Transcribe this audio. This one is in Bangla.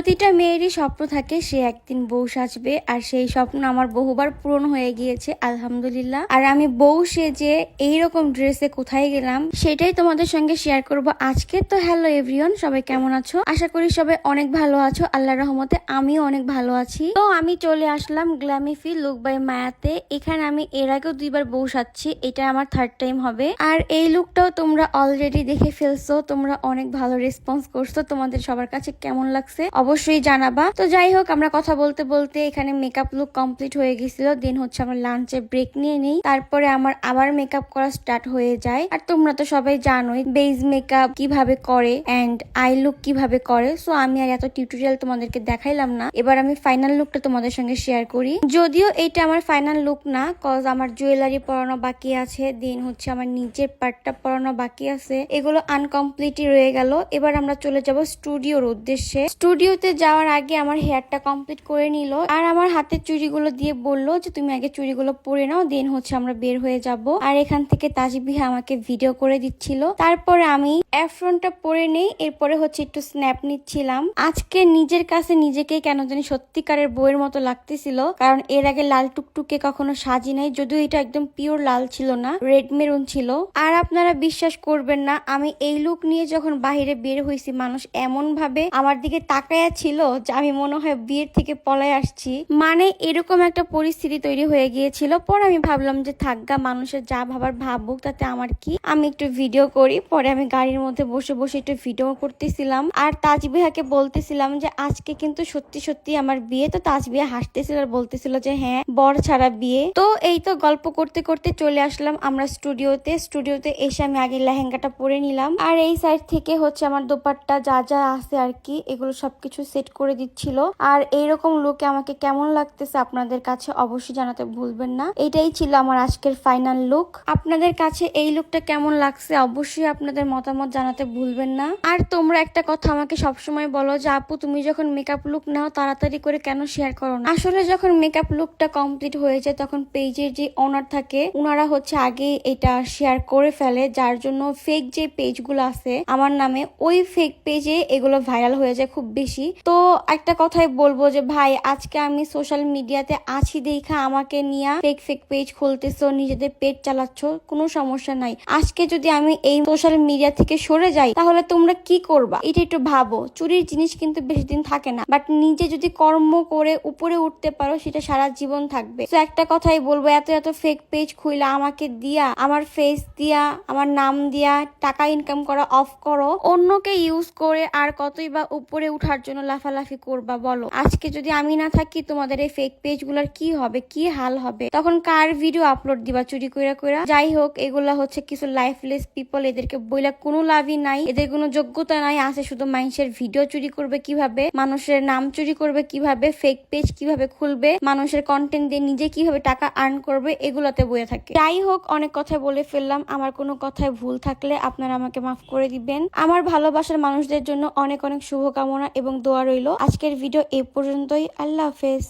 প্রতিটা মেয়েরই স্বপ্ন থাকে সে একদিন বউ সাজবে, আর সেই স্বপ্ন আমার বহুবার পূরণ হয়ে গিয়েছে আলহামদুলিল্লাহ। আর আমি বউ সেজে এইরকম ড্রেসে কোথায় গেলাম সেটাই তোমাদের সঙ্গে শেয়ার করব আজকে। তো হ্যালো এভরিওয়ান, সবাই কেমন আছো? আশা করি সবাই অনেক ভালো আছো, আল্লাহর রহমতে আমিও অনেক ভালো আছি। তো আমি চলে আসলাম গ্ল্যামিফি লুক বাই মায়াতে। এখানে আমি এর আগেও 2বার বউ সাজছি, এটা আমার 3rd টাইম হবে। আর এই লুকটাও তোমরা অলরেডি দেখে ফেলছো, তোমরা অনেক ভালো রেসপন্স করছো। তোমাদের সবার কাছে কেমন লাগছে অবশ্যই জানাবা। তো যাই হোক, আমরা কথা বলতে বলতে এখানে মেকআপ লুক কমপ্লিট হয়ে গেছিল। দেন হচ্ছে আমরা লাঞ্চে ব্রেক নিয়ে নেই, তারপরে আমার আবার মেকআপ করা স্টার্ট হয়ে যায়। আর তোমরা তো সবাই জানোই বেজ মেকআপ কিভাবে করে এন্ড আই লুক কিভাবে করে। সো আমি আর এত টিউটোরিয়াল তোমাদেরকে দেখাইলাম না, এবার আমি ফাইনাল লুকটা তোমাদের সঙ্গে শেয়ার করি। যদিও এটা আমার ফাইনাল লুক না, কজ আমার জুয়েলারি পরানো বাকি আছে, দেন হচ্ছে আমার নিচের পার্টটা পরানো বাকি আছে, এগুলো আনকমপ্লিটই রয়ে গেল। এবার আমরা চলে যাব স্টুডিওর উদ্দেশ্যে। স্টুডিওতে যাওয়ার আগে আমার হেয়ারটা কমপ্লিট করে নিল, আর আমার হাতের চুড়িগুলো দিয়ে বললো যে তুমি আগে চুড়িগুলো পরে নাও, দেন হচ্ছে আমরা বের হয়ে যাব। আর এখান থেকে তাজবিহা আমাকে ভিডিও করে দিচ্ছিল, তারপরে আমি অ্যাফ্রনটা পরে নেই, এরপরে হচ্ছে একটু স্ন্যাপ নিচ্ছিলাম। আজকে নিজের কাছে নিজেকে কেন জানি সত্যিকারের বইয়ের মতো লাগতেছিল, কারণ এর আগে লাল টুকটুকে কখনো সাজি নাই, যদিও এটা একদম পিওর লাল ছিল না, রেড মেরুন ছিল। আর আপনারা বিশ্বাস করবেন না, আমি এই লুক নিয়ে যখন বাহিরে বের হয়েছি মানুষ এমন ভাবে আমার দিকে তাকায়া ছিল যে আমি মনে হয় বিয়ের থেকে পলায় আসছি, মানে এরকম একটা পরিস্থিতি তৈরি হয়ে গিয়েছিল। পরে আমি ভাবলাম যে থাকগা, মানুষের যা ভাবার ভাবুক, তাতে আমার কি, আমি একটু ভিডিও করি। পরে আমি গাড়ির মধ্যে বসে বসে একটু ভিডিও করতেছিলাম, আর তাজবিহাকে বলতেছিলাম যে আজকে কিন্তু সত্যি সত্যি আমার বিয়ে। তো তাজবিহা হাসতেছিল আর বলতেছিল যে হ্যাঁ, বর ছাড়া বিয়ে। তো এই তো গল্প করতে করতে চলে আসলাম আমরা স্টুডিওতে এসে আমি আগে লেহেঙ্গাটা পরে নিলাম, আর এই সাইড থেকে হচ্ছে আমার দোপাট্টা যা যা আছে আর কি, এগুলো সবকিছু সেট করে দিচ্ছিল। আর এইরকম লুকে আমাকে কেমন লাগতেছে আপনাদের কাছে অবশ্যই জানাতে ভুলবেন না। এটাই ছিল আমার আজকের ফাইনাল লুক। আপনাদের কাছে এই লুকটা কেমন লাগছে অবশ্যই আপনাদের মতামত জানাতে ভুলবেন না। আর তোমরা একটা কথা আমাকে সবসময় বলো যে আপু তুমি যখন মেকআপ লুক নাও তাড়াতাড়ি করে কেন শেয়ার করো না। আসলে যখন মেকআপ লুকটা কমপ্লিট হয়ে যায় তখন পেজের যে ওনার থাকে ওনারা হচ্ছে আগে এটা শেয়ার করে ফেলে, যার জন্য ফেক যে পেজগুলো আছে আমার নামে, ওই ফেক পেজে এগুলো ভাইরাল হয়ে যায় খুব বেশি। তো একটা কথাই বলবো যে ভাই, আজকে আমি সোশ্যাল মিডিয়াতে আছি দেখা আমাকে নিয়ে ফেক পেজ খুলতেছো, নিজেদের পেজ চালাচ্ছ, কোনো সমস্যা নাই। আজকে যদি আমি এই সোশ্যাল মিডিয়া থেকে সরে যাই তাহলে তোমরা কি করবা, এটা একটু ভাবো। চুরির জিনিস কিন্তু বেশি দিন থাকে না, বাট নিজে যদি কর্ম করে উপরে উঠতে পারো সেটা সারা জীবন থাকবে। তো একটা কথাই বলবো, এত ফেক পেজ খুইলা আমাকে দিয়া, আমার ফেস দিয়া, আমার নাম দিয়া টাকা ইনকাম করা অফ করো, অন্যকে ইউজ করে আর কতই বা উপরে উঠার জন্য লাফালাফি করবা বলো। আজকে যদি আমি না থাকি তোমাদের এই ফেক পেজ গুলার কি হবে, কি হাল হবে, তখন কার ভিডিও আপলোড দিবা চুরি কইরা কইরা। যাই হোক, এগুলা হচ্ছে কিছু লাইফলেস পিপল, এদেরকে বইলা কোনো লাভই নাই, এদের কোনো যোগ্যতা নাই, আছে শুধু মানুষের ভিডিও চুরি করবে কিভাবে, মানুষের নাম চুরি করবে কিভাবে, ফেক পেজ কিভাবে খুলবে, মানুষের কন্টেন্ট দিয়ে নিজে কিভাবে টাকা আর্ন করবে, এগুলাতে বইয়া থাকে। যাই হোক, অনেক কথা বলে ফেললাম, আমার কোনো কথায় ভুল থাকলে আপনারা আমাকে মাফ করে দিবেন। আমার ভালোবাসার মানুষদের জন্য অনেক অনেক শুভকামনা এবং দোয়া রইল। আজকের ভিডিও এই পর্যন্তই। আল্লাহ হাফেজ।